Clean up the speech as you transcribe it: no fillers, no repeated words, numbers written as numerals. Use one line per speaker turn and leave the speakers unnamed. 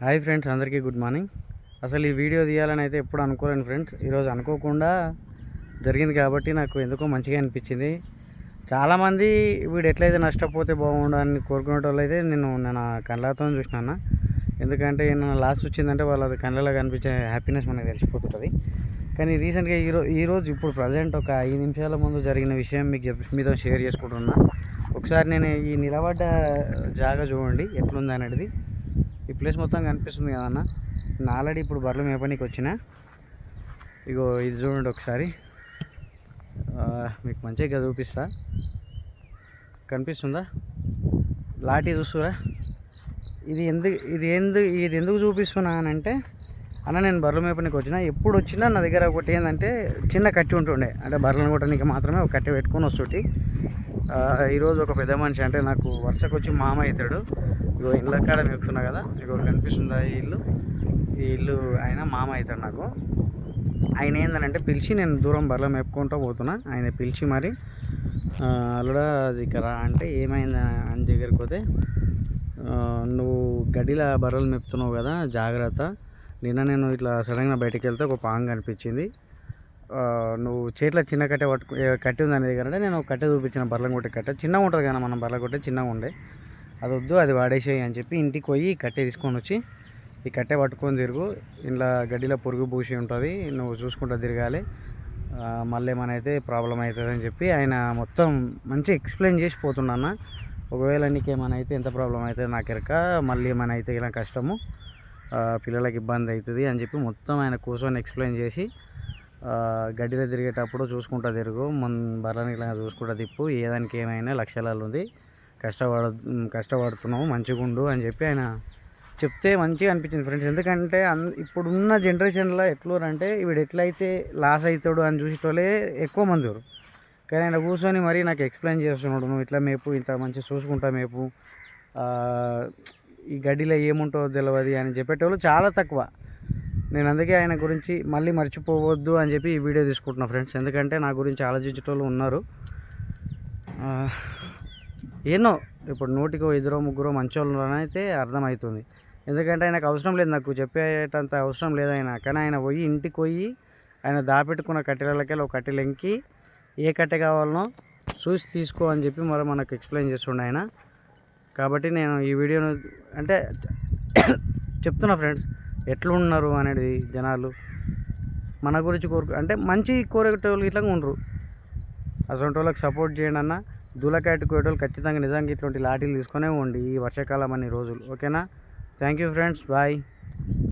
Hi friends, అందరికీ good morning. అసలు ఈ వీడియో తీయాలని అయితే ఎప్పుడు అనుకోలేను ఫ్రెండ్స్. ఈరోజు అనుకోకుండా జరిగింది కాబట్టి నాకు ఎందుకో మంచిగా అనిపించింది. చాలామంది వీడు ఎట్లయితే నష్టపోతే బాగుండు అని కోరుకునే వాళ్ళు అయితే నేను నా కళ్ళతో చూసినా. ఎందుకంటే నా లాస్ట్ వచ్చిందంటే వాళ్ళ కళ్ళలో కనిపించే హ్యాపీనెస్ మనకు తెలిసిపోతుంటుంది. కానీ రీసెంట్గా ఈరోజు ఇప్పుడు ప్రజెంట్ ఒక 5 నిమిషాల ముందు జరిగిన విషయం మీకు మీతో షేర్ చేసుకుంటున్నా. ఒకసారి నేను ఈ నిలబడ్డ జాగా చూడండి ఎట్లుంది అనేది. ఈ ప్లేస్ మొత్తం కనిపిస్తుంది కదన్న. నేను ఆల్రెడీ ఇప్పుడు బర్రెలు మేపనికి వచ్చిన. ఇగో ఇది చూడండి ఒకసారి, మీకు మంచిగా చూపిస్తా. కనిపిస్తుందా లాఠీ చూస్తురా? ఇది ఎందుకు చూపిస్తున్నా అని అంటే, అన్న నేను బర్రెలు మేపనికి వచ్చిన. ఎప్పుడు వచ్చినా నా దగ్గర ఒకటి ఏంటంటే చిన్న కట్టి ఉంటుండే, అంటే బర్రెలను కొట్టడానికి మాత్రమే ఒక కట్టి పెట్టుకొని వస్తుంటే. ఈరోజు ఒక పెద్ద మనిషి, అంటే నాకు వరుసకు వచ్చి మామ అవుతాడు. ఇగో ఇళ్ళ కాడ మేపుతున్నా కదా, ఇగో కనిపిస్తుందా ఈ ఇల్లు ఆయన మామ అవుతాడు నాకు. ఆయన ఏంటంటే పిలిచి, నేను దూరం బర్రెలు మేపుకుంటూ పోతున్నా, ఆయన పిలిచి మరి అల్లుడా ఇక్కడ అంటే ఏమైంది అని దగ్గరికి పోతే, నువ్వు గడ్డిలో బర్రెలు మేపుతున్నావు కదా, జాగ్రత్త. నేను ఇట్లా సడన్గా బయటకు వెళ్తే ఒక పాము కనిపించింది. నువ్వు చేతిలో చిన్న కట్టి ఉంది అనేది కంటే నేను కట్టె చూపించిన, బర్రెలు కొట్టే కట్టె చిన్నగా ఉంటుంది కదా, మనం బర్రెలు కొట్టే చిన్నగా ఉండే, అది వద్దు, అది వాడేసేయి అని చెప్పి ఇంటికి పోయి కట్టె తీసుకొని వచ్చి ఈ కట్టె పట్టుకొని తిరుగు. ఇంట్లో గడ్డిలో పురుగు పూసి ఉంటుంది, నువ్వు చూసుకుంటూ తిరగాలి, మళ్ళీ ఏమైనా ప్రాబ్లం అవుతుంది అని చెప్పి ఆయన మొత్తం మంచి ఎక్స్ప్లెయిన్ చేసి పోతున్నా. ఒకవేళ నీకు ఏమైనా అయితే ఎంత ప్రాబ్లం అవుతుంది నాకు ఎరక, మళ్ళీ ఏమైనా అయితే ఇలా కష్టము, పిల్లలకి ఇబ్బంది అవుతుంది అని చెప్పి మొత్తం ఆయన కూర్చొని ఎక్స్ప్లెయిన్ చేసి, గడ్డిలో తిరిగేటప్పుడు చూసుకుంటూ తిరుగు, బర్రెని ఇలా చూసుకుంటూ తిప్పు, ఏదానికి ఏమైనా లక్ష్యాలలో ఉంది, కష్టపడుతున్నావు, మంచిగా ఉండు అని చెప్పి ఆయన చెప్తే మంచిగా అనిపించింది ఫ్రెండ్స్. ఎందుకంటే ఇప్పుడున్న జనరేషన్లో ఎట్లంటే వీడు ఎట్లయితే లాస్ అవుతాడు అని చూసేటోళ్ళే ఎక్కువ మంది. కానీ ఆయన కూర్చొని మరీ నాకు ఎక్స్ప్లెయిన్ చేస్తున్నాడు, నువ్వు ఇట్లా మేపు, ఇంత మంచిగా చూసుకుంటా మేపు, ఈ గడ్డిలో ఏముంటుందో తెలియదు అని చెప్పేటోళ్ళు చాలా తక్కువ. నేను అందుకే ఆయన గురించి మళ్ళీ మర్చిపోవద్దు అని చెప్పి ఈ వీడియో తీసుకుంటున్నా ఫ్రెండ్స్. ఎందుకంటే నా గురించి ఆలోచించేటోళ్ళు ఉన్నారు. ఏనో ఇప్పుడు 100కి 2-3 మంచోళ్ళు అయితే అర్థమవుతుంది. ఎందుకంటే ఆయనకు అవసరం లేదు, నాకు చెప్పేటంత అవసరం లేదు ఆయన. కానీ ఆయన పోయి ఇంటికి పోయి ఆయన దాపెట్టుకున్న కట్టెలకెళ్ళి ఒక కట్టెలు ఎంకి ఏ కట్టె కావాలనో చూసి తీసుకో అని చెప్పి మరి మనకు ఎక్స్ప్లెయిన్ చేస్తుండే ఆయన. కాబట్టి నేను ఈ వీడియోను అంటే చెప్తున్నా ఫ్రెండ్స్, ఎట్లున్నారు అనేది జనాలు మన గురించి అంటే మంచి కోరేటోళ్ళు ఇట్లా ఉండరు. అసలు వాళ్ళకి సపోర్ట్ చేయండి అన్న. దూలకాయటు కోయేటోళ్ళు ఖచ్చితంగా నిజంగా ఇట్లాంటి లాఠీలు తీసుకునే ఉండి ఈ వర్షాకాలం అన్ని రోజులు. ఓకేనా? Thank you friends, bye.